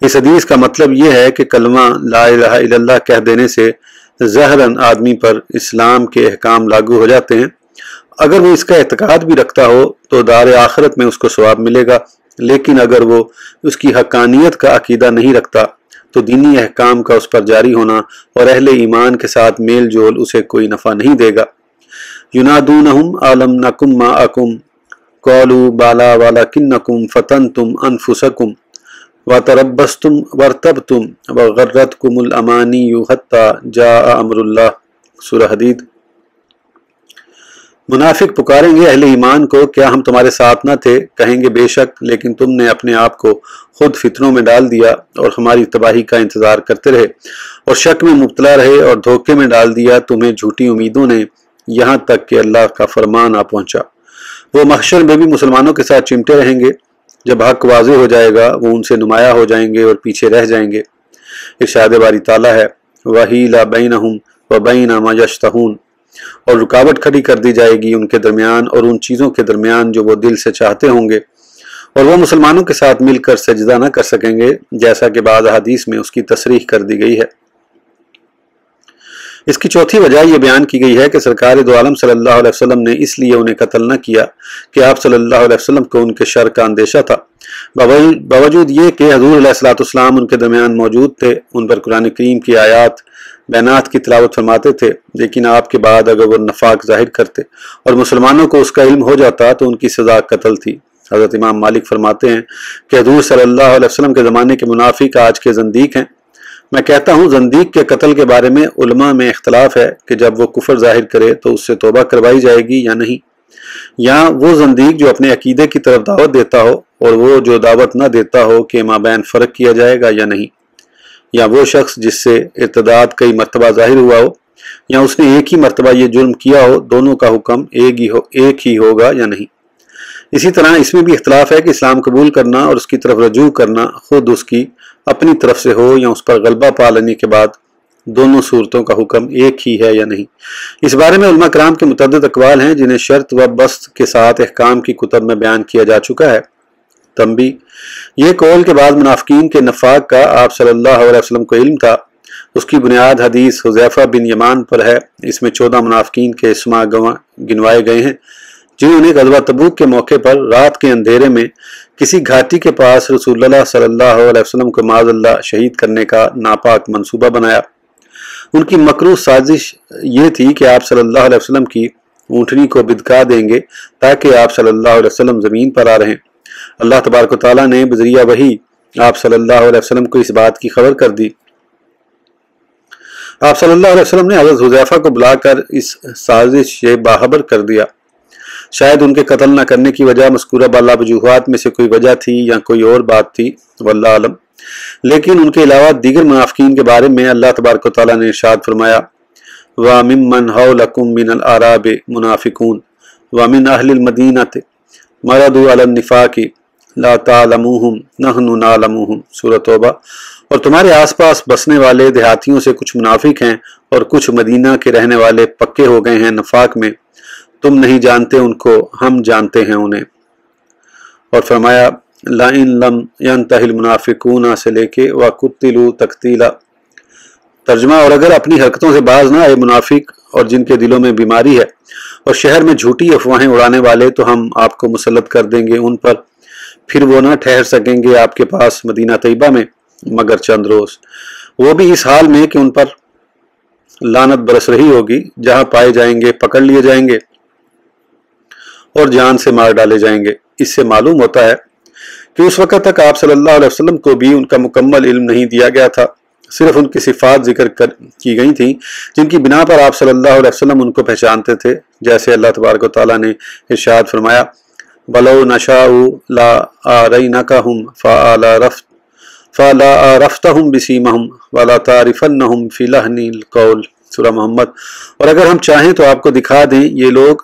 اس حدیث کا مطلب یہ ہے کہ کلمہ لا الہ الا اللہ کہہ دینے سے ظاہراً آدمی پر اسلام کے احکام لاگو ہو جاتے ہیں۔ اگر وہ اس کا اعتقاد بھی رکھتا ہو تو دار آخرت میں اس کو ثواب ملے گا، لیکن اگر وہ اس کی حقانیت کا عقیدہ نہیں رکھتا تو دینی احکام کا اس پر جاری ہونا اور اہل ایمان کے ساتھ میل جول اسے کوئی نفع نہیں دے گا۔ ینادونہم علم نکم معکم قالوا بلا ولکنکم فتنتم انفسکم وتربصتم وارتبتم وغرتکم الامانی حتی جاء امر اللہ، سورہ حدید۔ منافق پکاریں گے اہل ایمان کو، کیا ہم تمہارے ساتھ نہ تھے؟ کہیں گے بے شک، لیکن تم نے اپنے آپ کو خود فتنوں میں ڈال دیا اور ہماری تباہی کا انتظار کرتے رہے اور شک میں مبتلا رہے اور دھوکے میں ڈال دیا تمہیں جھوٹی امیدوں نے، یہاں تک کہ اللہ کا فرمان آ پہنچا۔ وہ محشر میں بھی مسلمانوں کے ساتھ چمٹے رہیں گے، جب حق واضح ہو جائے گا وہ ان سے نمایاں ہو جائیں گے اور پیچھے رہ جائیں گے۔ ارشاد باری تعالیٰ ہے وَحِیلَ بَیْنَهُمْ وَبَیْنَ مَا یَشْتَہُونَ، اور رکاوٹ کھڑی کر دی جائے گی ان کے درمیان اور ان چیزوں کے درمیان جو وہ دل سے چاہتے ہوں گے، اور وہ مسلمانوں کے ساتھ مل کر سجدہ نہ کر سکیں گے، جیسا کہ بعض احادیث میں اس کی تصریح کر دی گئی ہے۔ اس کی چوتھی وجہ یہ بیان کی گئی ہے کہ سرکار دو عالم صلی اللہ علیہ وسلم نے اس لیے انہیں قتل نہ کیا کہ آپ صلی اللہ علیہ وسلم کو ان کے شر کا اندیشہ تھا، باوجود یہ کہ حضور علیہ الصلوۃ والسلام ان کے درمیان موجود تھے، ان پر قرآن کریم کی آیات بینات کی تلاوت فرماتے تھے، لیکن آپ کے بعد اگر وہ نفاق ظاہر کرتے اور مسلمانوں کو اس کا علم ہو جاتا تو ان کی سزا قتل تھی۔ حضرت امام مالک فرماتے ہیں کہ حضور صلی اللہ علیہ وسلم کے زمانے کے منافق آج کے زندیق ہیں۔ میں کہتا ہوں زندیق کے قتل کے بارے میں علماء میں اختلاف ہے کہ جب وہ کفر ظاہر کرے تو اس سے توبہ کروائی جائے گی یا نہیں، یا وہ زندیق جو اپنے عقیدے کی طرف دعوت دیتا ہو اور وہ جو دعوت نہ دیتا ہو کہ مابین فرق کیا جائے گا یا نہیں، یا وہ شخص جس سے ارتداد کئی مرتبہ ظاہر ہوا ہو یا اس نے ایک ہی مرتبہ یہ جرم کیا ہو، دونوں کا حکم ایک ہی ہوگا یا نہیں۔ اسی طرح اس میں بھی اختلاف ہے کہ اسلام قبول کرنا اور اس کی طرف رجوع کرنا خود اس کی اپنی طرف سے ہو یا اس پر غلبہ پا لینے کے بعد، دونوں صورتوں کا حکم ایک ہی ہے یا نہیں۔ اس بارے میں علماء کرام کے متعدد اقوال ہیں جنہیں شرط و بسط کے ساتھ احکام کی کتب میں بیان کیا جا چکا ہے۔ تنبیہ، یہ قول کے بعد منافقین کے نفاق کا آپ صلی اللہ علیہ وسلم کو علم تھا، اس کی بنیاد حدیث حذیفہ بن یمان پر ہے۔ اس میں 14 منافقین کے اسماء گنوائے گئے ہیں جنہوں نے غزوہ تبوک کے موقع پر رات کے اندھیرے میں کسی گھاٹی کے پاس رسول اللہ صلی اللہ علیہ وسلم کو معاذ اللہ شہید کرنے کا ناپاک منصوبہ بنایا۔ ان کی مکروہ سازش یہ تھی کہ آپ صلی اللہ علیہ وسلم کی اونٹنی کو بدکا دیں گے تاکہ آپ صلی اللہ علیہ وسلم زمین پر آ رہیں۔ اللہ تبارک و تعالیٰ نے بذریعہ وحی آپ صلی اللہ علیہ وسلم کو اس بات کی خبر کر دی۔ آپ صلی اللہ علیہ وسلم نے حضرت حذیفہ کو بلا کر اس سازش سے باخبر کر دیا۔ شاید ان کے قتل نہ کرنے کی وجہ مذکورہ بالا وجوہات میں سے کوئی وجہ تھی یا کوئی اور بات تھی، واللہ عالم، لیکن ان کے علاوہ دیگر منافقین کے بارے میں اللہ تبارک و تعالیٰ نے ارشاد فرمایا وَمِمَّنْ حَوْلَكُمْ مِنَ الْأَعْرَابِ مُنَافِقُونَ وَمِنْ أَهْلِ الْمَدِينَةِ مَرَضُوا عَلَى النِّفَاقِ لَا تَعْلَمُوهُمْ نَحْنُ نَعْلَمُوهُمْ، سورۃ توبہ۔ اور تمہارے آس پاس بسنے والے دیہاتیوں سے کچھ منافق ہیں اور کچھ مدینہ کے رہنے والے پکے ہو گئے ہیں نفاق میں، تم نہیں جانتے ان کو، ہم جانتے ہیں انہیں۔ اور فرمایا لَإِن لَمْ يَنْتَهِ الْمُنَافِقُونَ سے لے کے وَقُتِّلُوا تَقْتِيلًا، ترجمہ، اور اگر اپنی حرکتوں سے باز نہ آئے منافق اور جن کے دلوں میں بیماری ہے اور شہر میں جھوٹی افواہیں اڑانے والے، تو ہم آپ کو مسلط کر دیں گے ان پر، پھر وہ نہ ٹھہر سکیں گے آپ کے پاس مدینہ طیبہ میں مگر چند روز، وہ بھی اس حال میں کہ ان پر لعنت برس رہی ہوگی، جہاں پائے جائیں گے پکڑ لیے جائیں گے اور جان سے مار ڈالے جائیں گے۔ اس سے معلوم ہوتا ہے کہ اس وقت تک آپ صلی اللہ علیہ وسلم کو بھی ان کا مکمل علم نہیں دیا گیا تھا، صرف ان کی صفات ذکر کی گئی تھیں جن کی بنا پر آپ صلی اللہ علیہ وسلم ان کو پہچانتے تھے، جیسے اللہ تبارک و تعالیٰ نے ارشاد فرمایا وَلَوْ نَشَاءُ لَأَرَيْنَاكَهُمْ فَلَا عَرَفْتَهُمْ بِسِيمَاهُمْ وَلَا تَعْرِفَنَّهُمْ فِي لَحْنِ الْقَوْلِ، سورہ محمد۔ اور اگر ہم چاہیں تو آپ کو دکھا دیں یہ لوگ،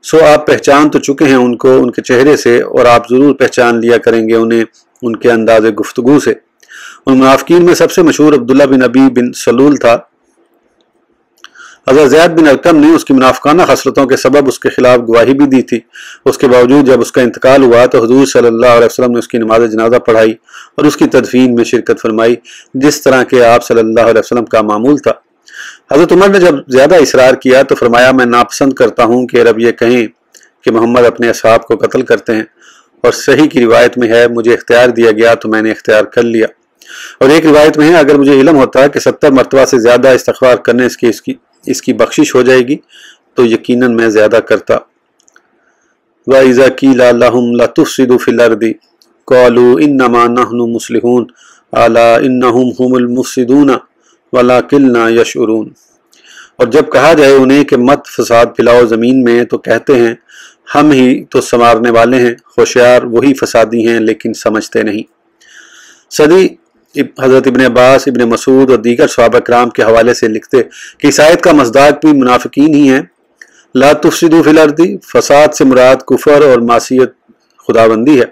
سو آپ پہچان تو چکے ہیں ان کو ان کے چہرے سے، اور آپ ضرور پہچان لیا کریں گے انہیں ان کے انداز گفتگو سے۔ ان منافقین میں سب سے مشہور عبداللہ بن ابی بن سلول تھا۔ حضرت زید بن ارقم نے اس کی منافقانہ خصلتوں کے سبب اس کے خلاف گواہی بھی دی تھی۔ اس کے باوجود جب اس کا انتقال ہوا تو حضور صلی اللہ علیہ وسلم نے اس کی نماز جنازہ پڑھائی اور اس کی تدفین میں شرکت فرمائی، جس طرح کہ آپ صلی اللہ علیہ وسلم کا معمول تھا۔ حضرت عمر نے جب زیادہ اصرار کیا تو فرمایا، میں ناپسند کرتا ہوں کہ رب یہ کہیں کہ محمد اپنے اصحاب کو قتل کرتے ہیں، اور صحیح کی روایت میں ہے مجھے اختیار دیا گیا تو میں نے اختیار کر لیا، اور ایک روایت میں ہے اگر مجھے علم ہوتا کہ 70 مرتبہ سے زیادہ استغفار کرنے اس کی بخشش ہو جائے گی تو یقیناً میں زیادہ کرتا۔ وَإِذَا قِيلَ لَهُمْ لَا تُفْسِدُوا فِي الْأَرْضِ قَالُوا إِنَّمَا نَحْنُ مُصْلِحُونَ أَلَا إِنَّهُمْ هُمُ الْمُفْسِدُونَ وَلَكِنْ لَا يَشْعُرُونَ۔ اور جب کہا جائے انہیں کہ مت فساد پھیلاؤ زمین میں تو کہتے ہیں ہم ہی تو سنوارنے والے ہیں، ہوشیار وہی فسادی ہیں لیکن سمجھتے نہیں۔ صدی حضرت ابن عباس، ابن مسعود اور دیگر صحابہ کرام کے حوالے سے لکھتے کہ اس آیت کا مصداق بھی منافقین ہی ہیں۔ لا تفسدوا فی الارض، فساد سے مراد کفر اور معصیت خداوندی ہے۔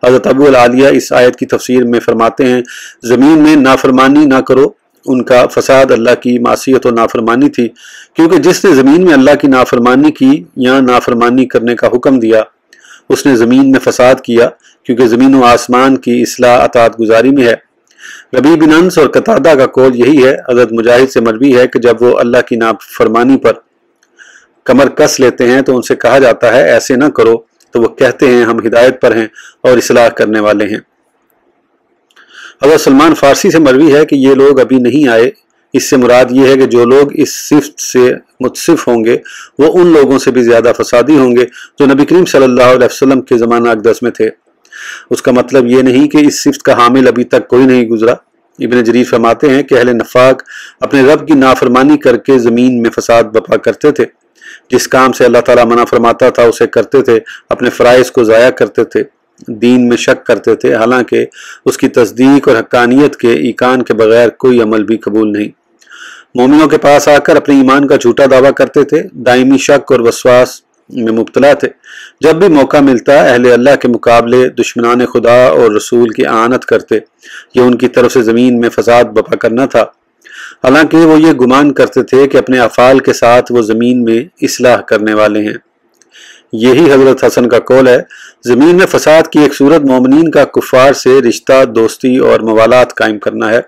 حضرت ابو العالیہ اس آیت کی تفسیر میں فرماتے ہیں زمین میں نافرمانی نہ کرو، ان کا فساد اللہ کی معصیت و نافرمانی تھی، کیونکہ جس نے زمین میں اللہ کی نافرمانی کی یا نافرمانی کرنے کا حکم دیا اس نے زمین میں فساد کیا، کیونکہ زمین و آسمان کی اصلاح اطاعت گزاری میں ہے۔ ربیع بن انس اور قتادہ کا قول یہی ہے۔ حضرت مجاہد سے مروی ہے کہ جب وہ اللہ کی نافرمانی پر کمر کس لیتے ہیں تو ان سے کہا جاتا ہے ایسے نہ کرو، تو وہ کہتے ہیں ہم ہدایت پر ہیں اور اصلاح کرنے والے ہیں۔ حضرت سلمان فارسی سے مروی ہے کہ یہ لوگ ابھی نہیں آئے، اس سے مراد یہ ہے کہ جو لوگ اس صفت سے متصف ہوں گے وہ ان لوگوں سے بھی زیادہ فسادی ہوں گے جو نبی کریم صلی اللہ علیہ وسلم کے زمانہ اقدس میں تھے۔ اس کا مطلب یہ نہیں کہ اس صفت کا حامل ابھی تک کوئی نہیں گزرا۔ ابن جریر فرماتے ہیں کہ اہل نفاق اپنے رب کی نافرمانی کر کے زمین میں فساد برپا کرتے تھے، جس کام سے اللہ تعالیٰ منع فرماتا تھا اسے کرتے تھے، اپنے فرائض کو ضائع کرتے تھے، دین میں شک کرتے تھے، حالانکہ اس کی تصدیق اور حقانیت کے ایقان کے بغیر کوئی عمل بھی قبول نہیں۔ مومنوں کے پاس آ کر اپنے ایمان کا جھوٹا دعویٰ کرتے تھے، دائمی شک اور وسواس میں مبتلا تھے۔ جب بھی موقع ملتا اہل اللہ کے مقابلے دشمنان خدا اور رسول کی اعانت کرتے، یہ ان کی طرف سے زمین میں فساد برپا کرنا تھا، حالانکہ وہ یہ گمان کرتے تھے کہ اپنے افعال کے ساتھ وہ زمین میں اصلاح کرنے والے ہیں۔ یہی حضرت حسن کا قول ہے، زمین میں فساد کی ایک صورت مومنین کا کفار سے رشتہ، دوستی اور موالات قائم کرنا ہے۔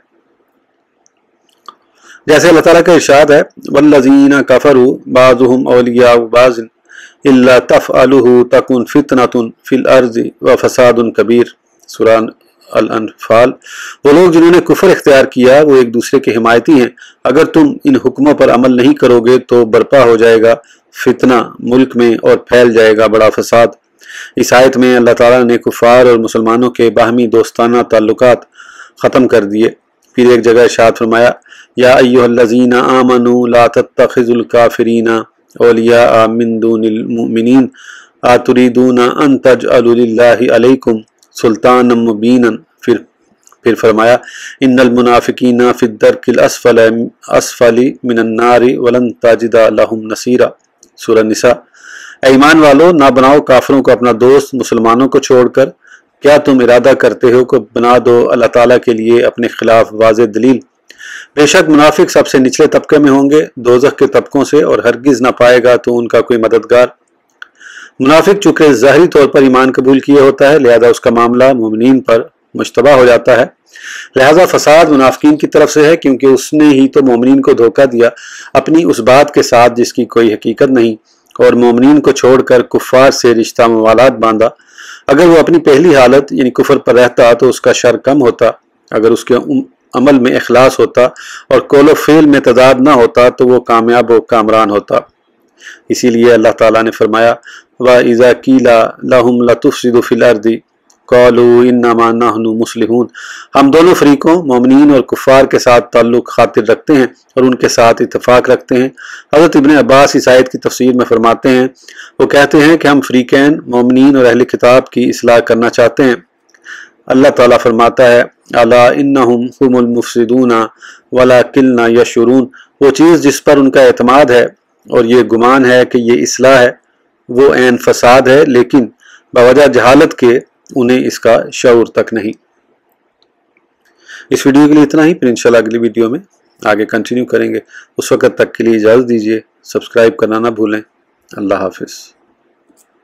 جیسے اللہ تعالیٰ کا ارشاد ہے والذین کفروا بعضهم اولیاء بعض الا تفعلوه تکن فتنۃ فی الارض وفساد کبیر، سورہ الانفال۔ وہ لوگ جنہوں نے کفر اختیار کیا وہ ایک دوسرے کے حمایتی ہیں، اگر تم ان حکموں پر عمل نہیں کرو گے تو برپا ہو جائے گا فتنہ ملک میں اور پھیل جائے گا بڑا فساد۔ اس آیت میں اللہ تعالیٰ نے کفار اور مسلمانوں کے باہمی دوستانہ تعلقات ختم کر دیے۔ پھر ایک جگہ ارشاد فرمایا یا ایھا الذین آمنوا لا تتخذوا الکافرین اولیاء من دون المؤمنین اتریدون ان تجعلوا للہ علیکم سلطانا مبینا۔ پھر فرمایا ان المنافقین فی الدرک الاسفل من النار ولن تجد لهم نصیرا، سورہ نساء۔ اے ایمان والو، نہ بناؤ کافروں کو اپنا دوست مسلمانوں کو چھوڑ کر، کیا تم ارادہ کرتے ہو کہ بنا دو اللہ تعالیٰ کے لیے اپنے خلاف واضح دلیل؟ بے شک منافق سب سے نچلے طبقے میں ہوں گے دوزخ کے طبقوں سے، اور ہرگز نہ پائے گا تو ان کا کوئی مددگار۔ منافق چونکہ ظاہری طور پر ایمان قبول کیے ہوتا ہے لہذا اس کا معاملہ مومنین پر مشتبہ ہو جاتا ہے، لہذا فساد منافقین کی طرف سے ہے، کیونکہ اس نے ہی تو مومنین کو دھوکہ دیا اپنی اس بات کے ساتھ جس کی کوئی حقیقت نہیں، اور مومنین کو چھوڑ کر کفار سے رشتہ موالات باندھا۔ اگر وہ اپنی پہلی حالت یعنی کفر پر رہتا تو اس کا شر کم ہوتا، اگر اس کے عمل میں اخلاص ہوتا اور قول و فعل میں تضاد نہ ہوتا تو وہ کامیاب و کامران ہوتا۔ اسی لیے اللہ تعالیٰ نے فرمایا وَإِذَا قِيلَ لَهُمْ لَتُفْسِدُوا فِي الْأَرْضِ قَالُوا إِنَّمَا نَحْنُ مُصْلِحُونَ۔ ہم دونوں فریقوں مومنین اور کفار کے ساتھ تعلق خاطر رکھتے ہیں اور ان کے ساتھ اتفاق رکھتے ہیں۔ حضرت ابن عباس اس آیت کی تفسیر میں فرماتے ہیں وہ کہتے ہیں کہ ہم فریقین مومنین اور اہل کتاب کی اصلاح کرنا چاہتے ہیں۔ اللہ تعالیٰ فرماتا ہے الا انہم هم المفسدون ولکن لا یشعرون، وہ چیز جس پر ان کا اعتماد ہے اور یہ گمان ہے کہ یہ اصلاح ہے وہ عین فساد ہے، لیکن بوجہ جہالت کے انہیں اس کا شعور تک نہیں۔ اس ویڈیو کے لیے اتنا ہی، پھر انشاءاللہ اگلی ویڈیو میں آگے کنٹینیو کریں گے. اس وقت تک کے لیے اجازت دیجیے. سبسکرائب کرنا نہ بھولیں. اللہ حافظ.